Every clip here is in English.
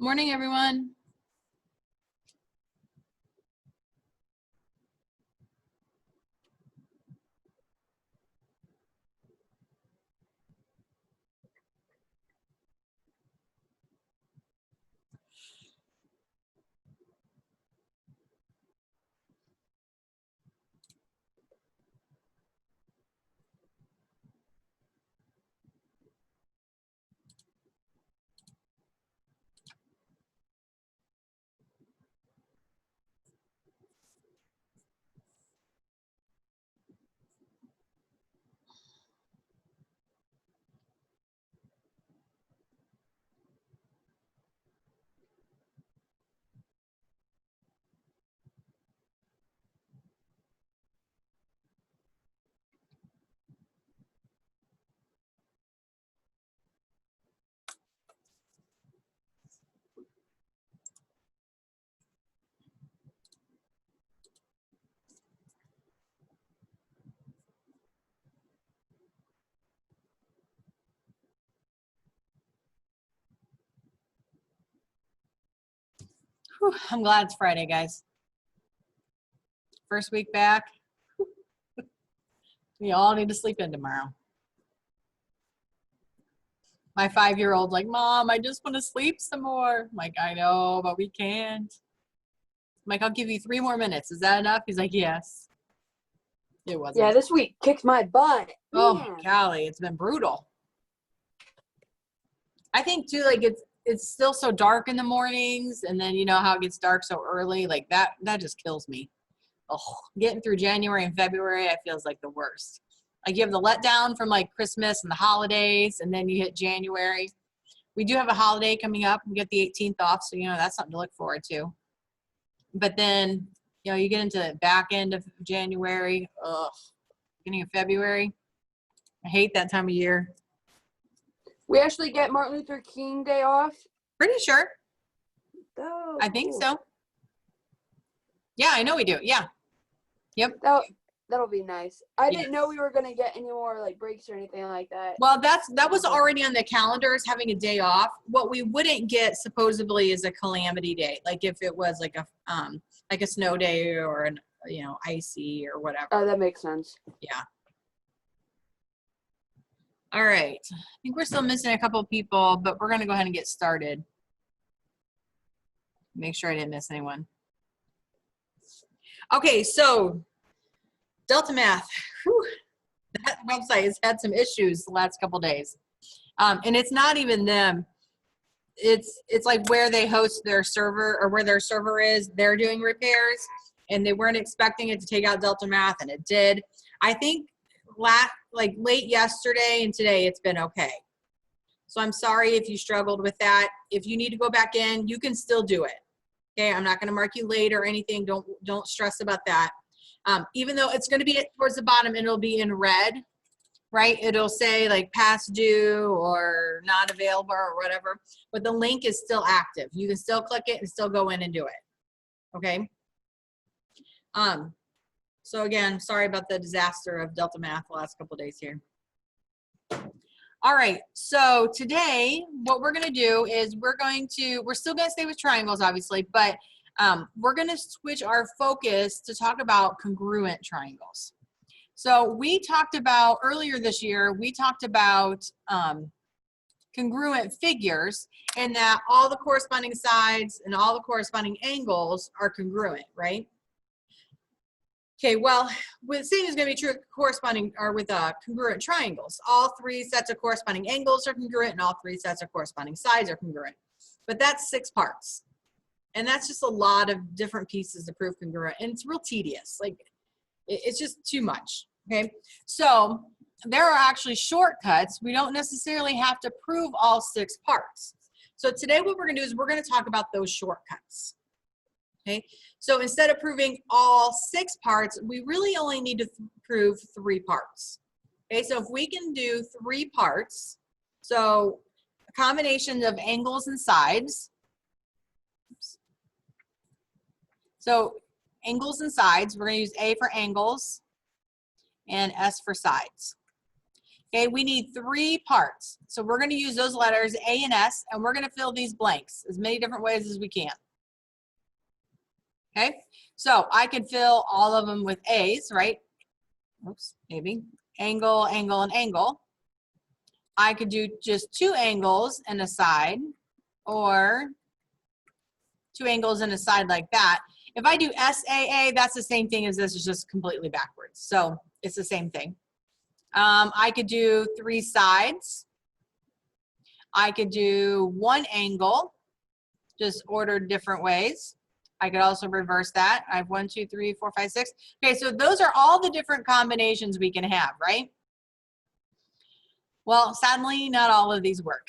Morning, everyone. Whew, I'm glad it's Friday, guys. First week back. We all need to sleep in tomorrow. My 5-year-old like, Mom, I just want to sleep some more. I'm like, I know, but we can't. I'm like, I'll give you 3 more minutes. Is that enough? He's like, yes. It wasn't. Yeah, this week kicked my butt. Oh, Man. golly, it's been brutal. I think too, like it's still so dark in the mornings, and then you know how it gets dark so early. Like that just kills me. Oh, getting through January and February, I feels like the worst. Like you have the letdown from like Christmas and the holidays, and then you hit January. We do have a holiday coming up. We get the 18th off, so you know that's something to look forward to. But then, you know, you get into the back end of January, beginning of February. I hate that time of year. We actually get Martin Luther King Day off. Pretty sure. Oh, I think cool. so. Yeah, I know we do. Yeah. Yep. That'll be nice. I didn't know we were gonna get any more like breaks or anything like that. Well, that was already on the calendars, having a day off. What we wouldn't get supposedly is a calamity day, like if it was like a snow day or an icy or whatever. Oh, that makes sense. Yeah. All right. I think we're still missing a couple of people, but we're gonna go ahead and get started. Make sure I didn't miss anyone. Okay, so Delta Math. Whew. That website has had some issues the last couple days. And it's not even them. It's like where they host their server or where their server is, they're doing repairs, and they weren't expecting it to take out Delta Math, and it did. I think late yesterday and today it's been okay. So I'm sorry if you struggled with that. If you need to go back in, you can still do it. Okay, I'm not going to mark you late or anything. Don't stress about that. Even though it's going to be towards the bottom and it'll be in red, right? It'll say like past due or not available or whatever, but the link is still active. You can still click it and still go in and do it. Okay. So again, sorry about the disaster of Delta Math the last couple of days here. All right, so today what we're going to do is we're still going to stay with triangles, obviously, but we're going to switch our focus to talk about congruent triangles. So we talked about earlier this year, we talked about congruent figures, and that all the corresponding sides and all the corresponding angles are congruent, right? Okay, well, the same is going to be true with congruent triangles. All 3 sets of corresponding angles are congruent, and all 3 sets of corresponding sides are congruent. But that's 6 parts, and that's just a lot of different pieces to prove congruent, and it's real tedious. Like, it's just too much. Okay, so there are actually shortcuts. We don't necessarily have to prove all 6 parts. So today, what we're going to do is we're going to talk about those shortcuts. Okay, so instead of proving all 6 parts, we really only need to prove 3 parts. Okay, so if we can do 3 parts, so a combination of angles and sides. Oops. So angles and sides, we're going to use A for angles and S for sides. Okay, we need 3 parts. So we're going to use those letters A and S, and we're going to fill these blanks as many different ways as we can. Okay, so I could fill all of them with A's, right? Oops, maybe. Angle, angle, and angle. I could do just 2 angles and a side, or 2 angles and a side like that. If I do SAA, that's the same thing as this, is just completely backwards. So it's the same thing. I could do 3 sides. I could do 1 angle, just ordered different ways. I could also reverse that. I have 1, 2, 3, 4, 5, 6. Okay, so those are all the different combinations we can have, right? Well, sadly, not all of these work.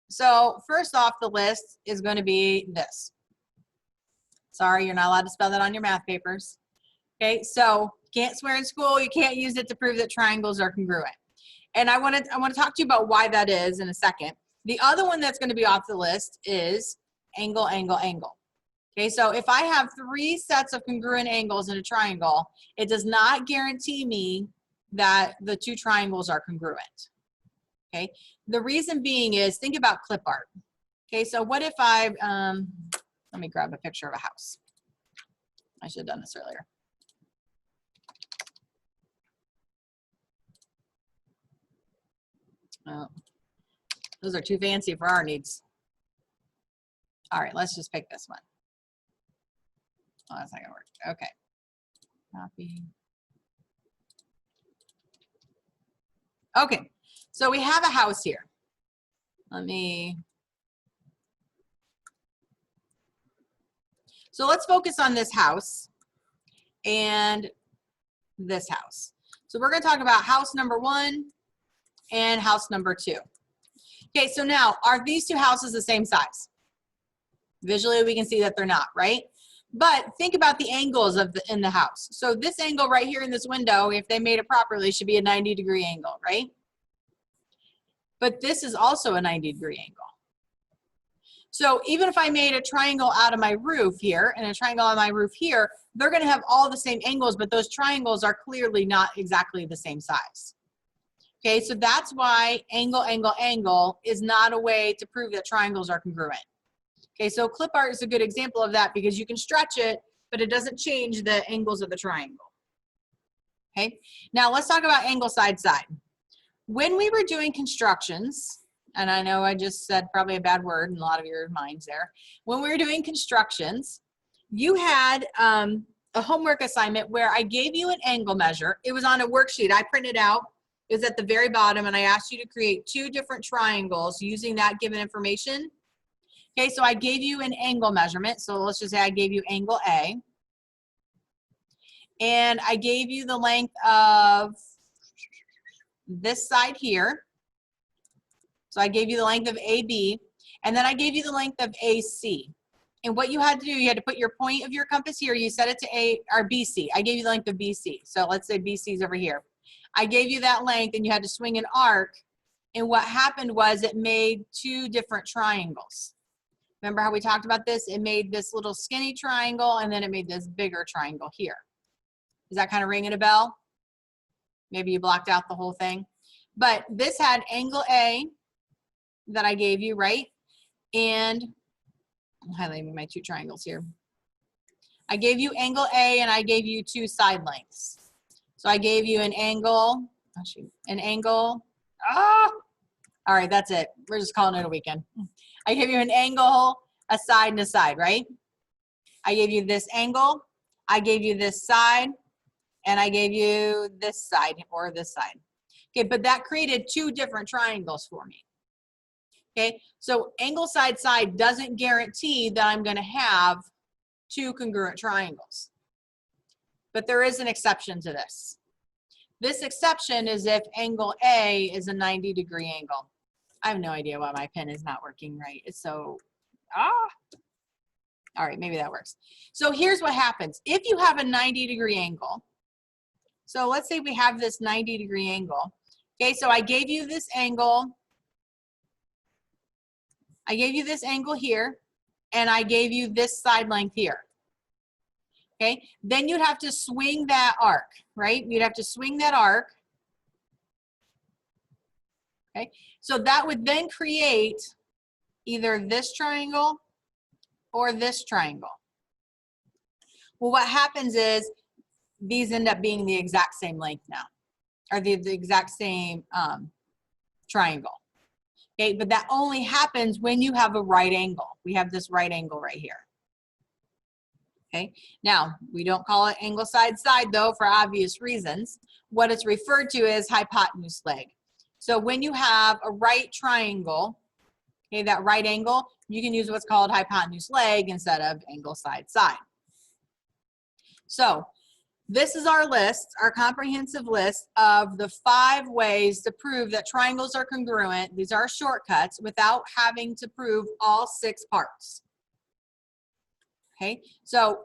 So first off the list is going to be this. Sorry, you're not allowed to spell that on your math papers. Okay, so can't swear in school. You can't use it to prove that triangles are congruent. And I want to talk to you about why that is in a second. The other one that's going to be off the list is angle, angle, angle. Okay, so if I have 3 sets of congruent angles in a triangle, it does not guarantee me that the 2 triangles are congruent. Okay, the reason being is, think about clip art. Okay, so what if I, let me grab a picture of a house. I should have done this earlier. Oh, those are too fancy for our needs. All right, let's just pick this one. Oh, that's not gonna work. Okay. Copy. Okay, so we have a house here. So let's focus on this house and this house. So we're gonna talk about house number 1 and house number 2. Okay, so now, are these 2 houses the same size? Visually, we can see that they're not, right? But think about the angles in the house. So this angle right here in this window, if they made it properly, should be a 90-degree angle, right? But this is also a 90-degree angle. So even if I made a triangle out of my roof here and a triangle out of my roof here, they're going to have all the same angles, but those triangles are clearly not exactly the same size. Okay, so that's why angle, angle, angle is not a way to prove that triangles are congruent. Okay, so clip art is a good example of that because you can stretch it, but it doesn't change the angles of the triangle. Okay, now let's talk about angle side side. When we were doing constructions, and I know I just said probably a bad word in a lot of your minds there. When we were doing constructions, you had a homework assignment where I gave you an angle measure. It was on a worksheet I printed out. It was at the very bottom, and I asked you to create 2 different triangles using that given information. Okay, so I gave you an angle measurement. So let's just say I gave you angle A. And I gave you the length of this side here. So I gave you the length of AB. And then I gave you the length of AC. And what you had to do, you had to put your point of your compass here. You set it to A or BC. I gave you the length of BC. So let's say BC is over here. I gave you that length, and you had to swing an arc. And what happened was it made 2 different triangles. Remember how we talked about this? It made this little skinny triangle, and then it made this bigger triangle here. Is that kind of ringing a bell? Maybe you blocked out the whole thing. But this had angle A that I gave you, right? And I'm highlighting my 2 triangles here. I gave you angle A, and I gave you 2 side lengths. So I gave you an angle, all right, that's it. We're just calling it a weekend. I gave you an angle, a side, and a side, right? I gave you this angle, I gave you this side, and I gave you this side or this side. Okay, but that created 2 different triangles for me. Okay, so angle side side doesn't guarantee that I'm going to have 2 congruent triangles. But there is an exception to this. This exception is if angle A is a 90-degree angle. I have no idea why my pen is not working right. It's so, all right, maybe that works. So here's what happens. If you have a 90-degree angle, so let's say we have this 90-degree angle. Okay, so I gave you this angle. I gave you this angle here, and I gave you this side length here. Okay, then you'd have to swing that arc, right? You'd have to swing that arc. Okay, so that would then create either this triangle or this triangle. Well, what happens is these end up being the exact same length now, or the exact same triangle. Okay, but that only happens when you have a right angle. We have this right angle right here. Okay, now we don't call it angle side side though for obvious reasons. What it's referred to is hypotenuse leg. So when you have a right triangle, okay, that right angle, you can use what's called hypotenuse leg instead of angle side side. So this is our list, our comprehensive list of the 5 ways to prove that triangles are congruent. These are shortcuts without having to prove all 6 parts. Okay, so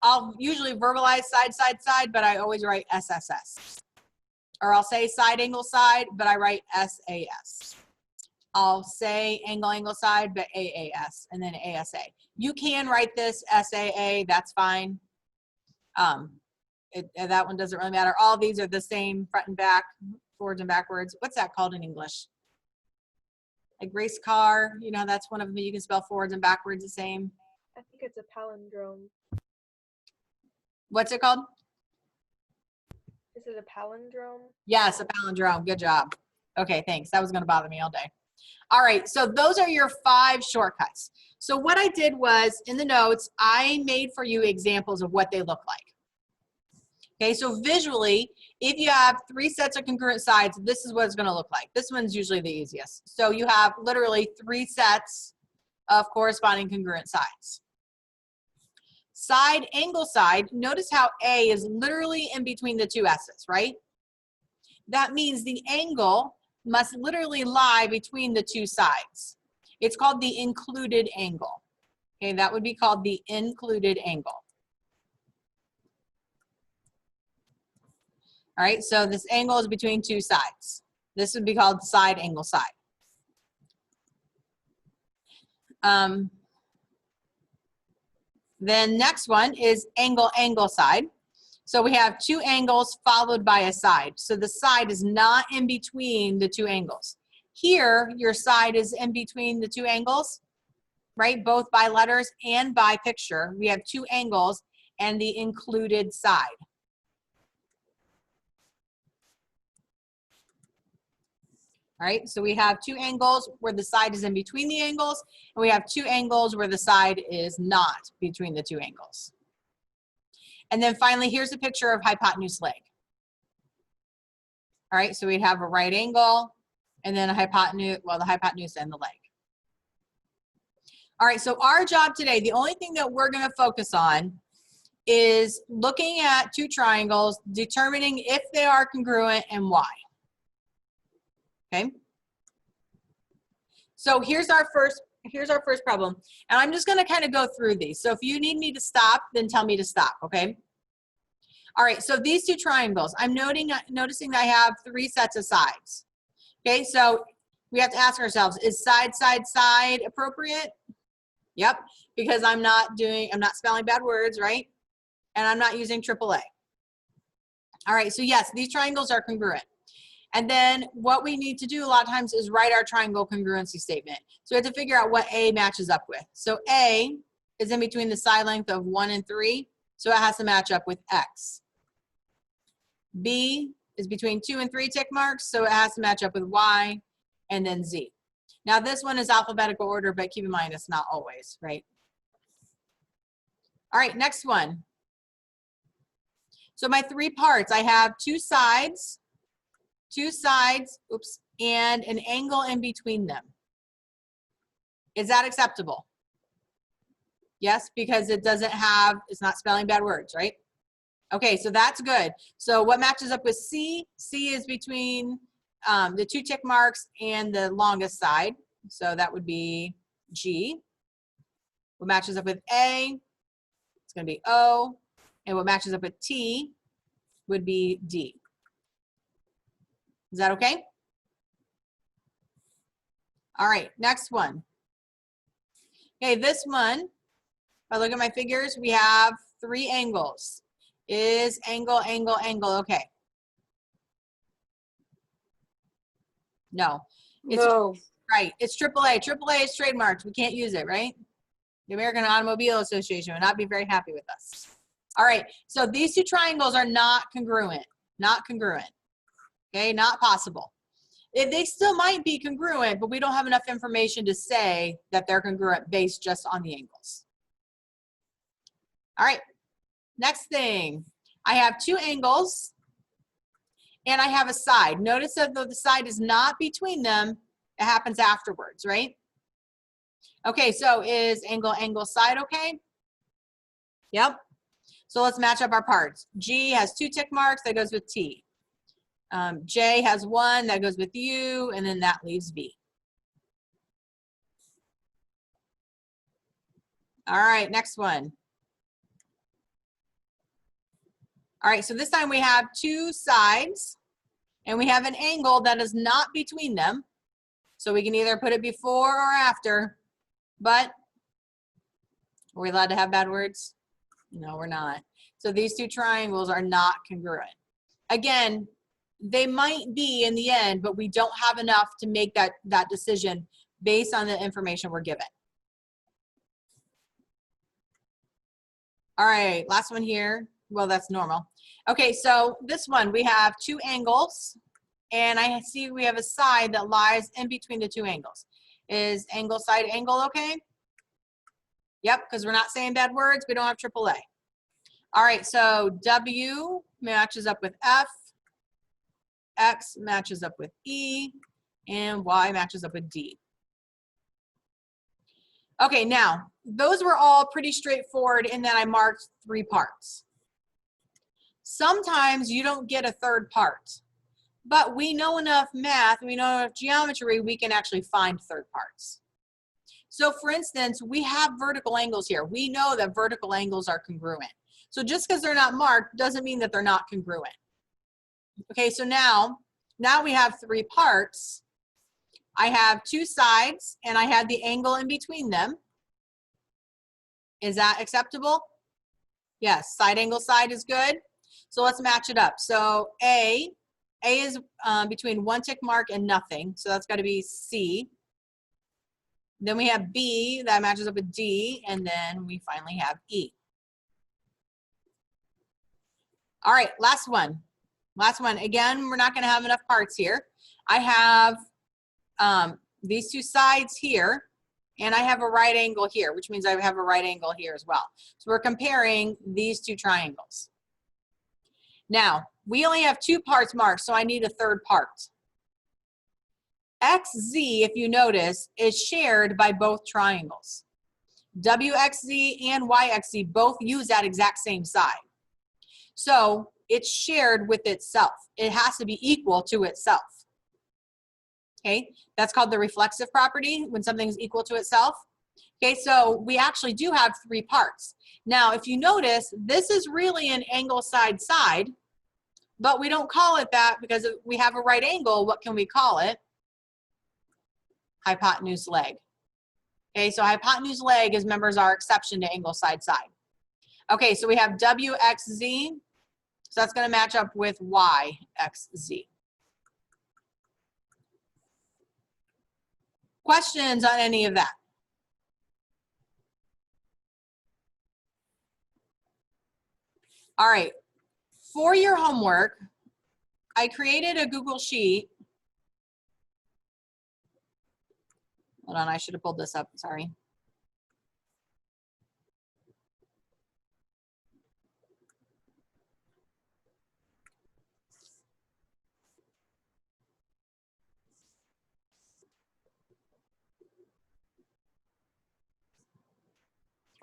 I'll usually verbalize side, side, side, but I always write SSS. Or I'll say side, angle, side, but I write SAS. I'll say angle, angle, side, but AAS, and then ASA. You can write this SAA, that's fine. That one doesn't really matter. All these are the same, front and back, forwards and backwards. What's that called in English? Like race car, you know, that's one of them. You can spell forwards and backwards the same. I think it's a palindrome. What's it called? Is it a palindrome? Yes, a palindrome. Good job. Okay, thanks. That was going to bother me all day. All right, so those are your 5 shortcuts. So what I did was, in the notes, I made for you examples of what they look like. Okay, so visually, if you have 3 sets of congruent sides, this is what it's going to look like. This one's usually the easiest. So you have literally 3 sets of corresponding congruent sides. Side, angle, side, notice how A is literally in between the 2 S's, right? That means the angle must literally lie between the 2 sides. It's called the included angle. Okay, that would be called the included angle. All right, so this angle is between 2 sides. This would be called side, angle, side. Then next one is angle, angle, side. So we have 2 angles followed by a side. So the side is not in between the 2 angles. Here, your side is in between the 2 angles, right? Both by letters and by picture. We have 2 angles and the included side. All right, so we have 2 angles where the side is in between the angles, and we have 2 angles where the side is not between the 2 angles. And then finally, here's a picture of hypotenuse leg. All right, so we'd have a right angle, and then a hypotenuse, well, the hypotenuse and the leg. All right, so our job today, the only thing that we're gonna focus on is looking at 2 triangles, determining if they are congruent and why. Okay, so here's our first problem, and I'm just going to kind of go through these. So if you need me to stop, then tell me to stop. Okay. All right. So these 2 triangles, I'm noticing that I have 3 sets of sides. Okay. So we have to ask ourselves: is side, side, side appropriate? Yep. Because I'm not spelling bad words, right? And I'm not using AAA. All right. So yes, these triangles are congruent. And then what we need to do a lot of times is write our triangle congruency statement. So we have to figure out what A matches up with. So A is in between the side length of 1 and 3, so it has to match up with X. B is between 2 and 3 tick marks, so it has to match up with Y, and then Z. Now this one is alphabetical order, but keep in mind it's not always, right? All right, next one. So my 3 parts, I have 2 sides, oops, and an angle in between them. Is that acceptable? Yes, because it's not spelling bad words, right? Okay, so that's good. So what matches up with C? C is between the 2 tick marks and the longest side. So that would be G. What matches up with A? It's going to be O. And what matches up with T would be D. Is that okay? All right, next one. Okay, this one, if I look at my figures, we have 3 angles. Is angle, angle, angle okay? No. It's No. right. It's AAA. AAA is trademarked. We can't use it, right? The American Automobile Association would not be very happy with us. All right. So these two triangles are not congruent. Not congruent. Okay. Not possible. They still might be congruent, but we don't have enough information to say that they're congruent based just on the angles. All right. Next thing. I have two angles and I have a side. Notice that though the side is not between them, it happens afterwards, right? Okay, so is angle side okay? Yep. So let's match up our parts. G has 2 tick marks, that goes with T. J has 1, that goes with U, and then that leaves V. All right, next one. All right, so this time we have 2 sides, and we have an angle that is not between them. So we can either put it before or after, but are we allowed to have bad words? No, we're not. So these 2 triangles are not congruent. Again, they might be in the end, but we don't have enough to make that decision based on the information we're given. All right, last one here. Well, that's normal. Okay, so this one, we have 2 angles, and I see we have a side that lies in between the 2 angles. Is angle side angle okay? Yep, because we're not saying bad words. We don't have AAA. All right, so W matches up with F, X matches up with E, and Y matches up with D. Okay, now, those were all pretty straightforward in that I marked 3 parts. Sometimes you don't get a 3rd part, but we know enough math, we know enough geometry, we can actually find 3rd parts. So for instance, we have vertical angles here. We know that vertical angles are congruent. So just because they're not marked doesn't mean that they're not congruent. Okay, so now we have 3 parts. I have 2 sides and I have the angle in between them. Is that acceptable? Yes, side angle side is good. So let's match it up. So A is between 1 tick mark and nothing. So that's got to be C. Then we have B that matches up with D, and then we finally have E. All right, last one. Last one. Again, we're not going to have enough parts here. I have these 2 sides here, and I have a right angle here, which means I have a right angle here as well. So we're comparing these 2 triangles. Now, we only have 2 parts marked, so I need a 3rd part. XZ, if you notice, is shared by both triangles. WXZ and YXZ both use that exact same side. So it's shared with itself. It has to be equal to itself. Okay, that's called the reflexive property, when something is equal to itself. Okay, so we actually do have 3 parts. Now, if you notice, this is really an angle side, but we don't call it that because we have a right angle. What can we call it? Hypotenuse leg. Okay, so hypotenuse leg is, members, our exception to angle side. Okay, so we have WXZ, so that's going to match up with YXZ. Questions on any of that? All right, for your homework, I created a Google Sheet. Hold on, I should have pulled this up, sorry.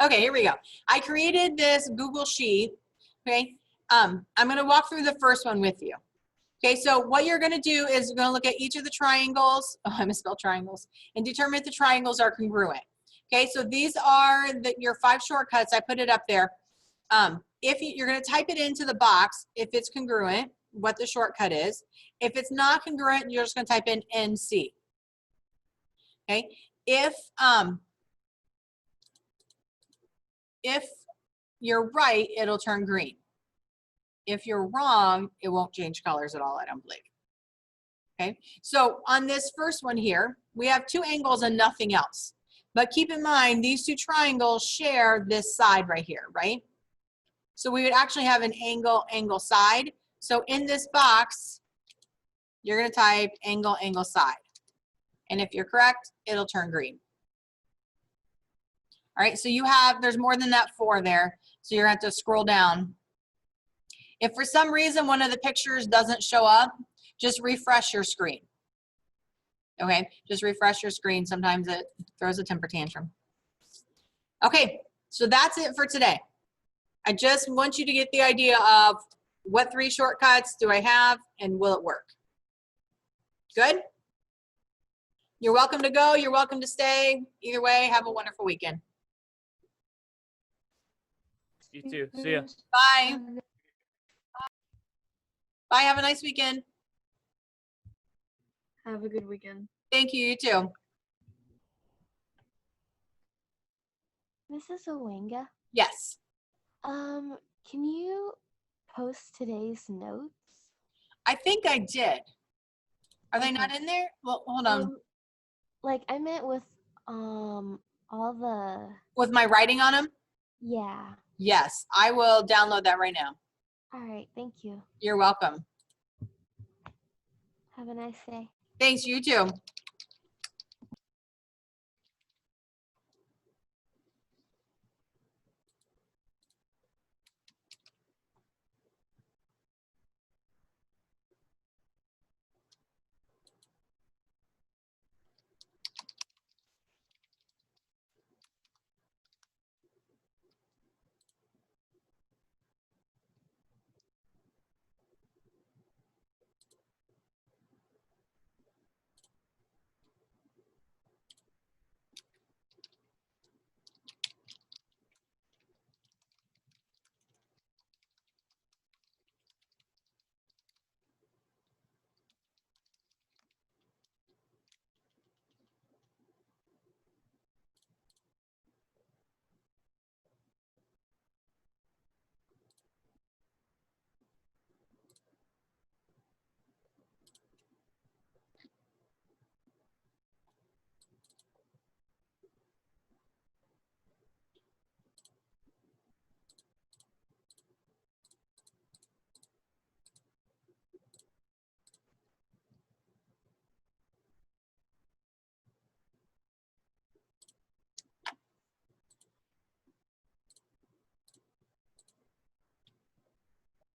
Okay, here we go. I created this Google Sheet, okay? I'm gonna walk through the first one with you. Okay, so what you're gonna do is you're gonna look at each of the triangles, oh, I misspelled triangles, and determine if the triangles are congruent. Okay, so these are your 5 shortcuts. I put it up there. You're gonna type it into the box if it's congruent, what the shortcut is. If it's not congruent, you're just gonna type in NC. Okay, if you're right, it'll turn green. If you're wrong, it won't change colors at all, I don't believe. Okay, so on this first one here, we have two angles and nothing else. But keep in mind, these two triangles share this side right here, right? So we would actually have an angle, angle, side. So in this box, you're gonna type angle, angle, side. And if you're correct, it'll turn green. All right, so you have, there's more than that 4 there. So you're gonna have to scroll down. If for some reason one of the pictures doesn't show up, just refresh your screen. Okay, just refresh your screen. Sometimes it throws a temper tantrum. Okay, so that's it for today. I just want you to get the idea of what 3 shortcuts do I have and will it work? Good? You're welcome to go. You're welcome to stay. Either way, have a wonderful weekend. You too. See ya. Bye. Bye. Have a nice weekend. Have a good weekend. Thank you. You too. Mrs. Owenga, Yes. can you post today's notes? I think I did. Are they Okay. not in there? Well, hold on. Like I meant with all the With my writing on them? yeah. Yes. I will download that right now. All right, thank you. You're welcome. Have a nice day. Thanks. You too.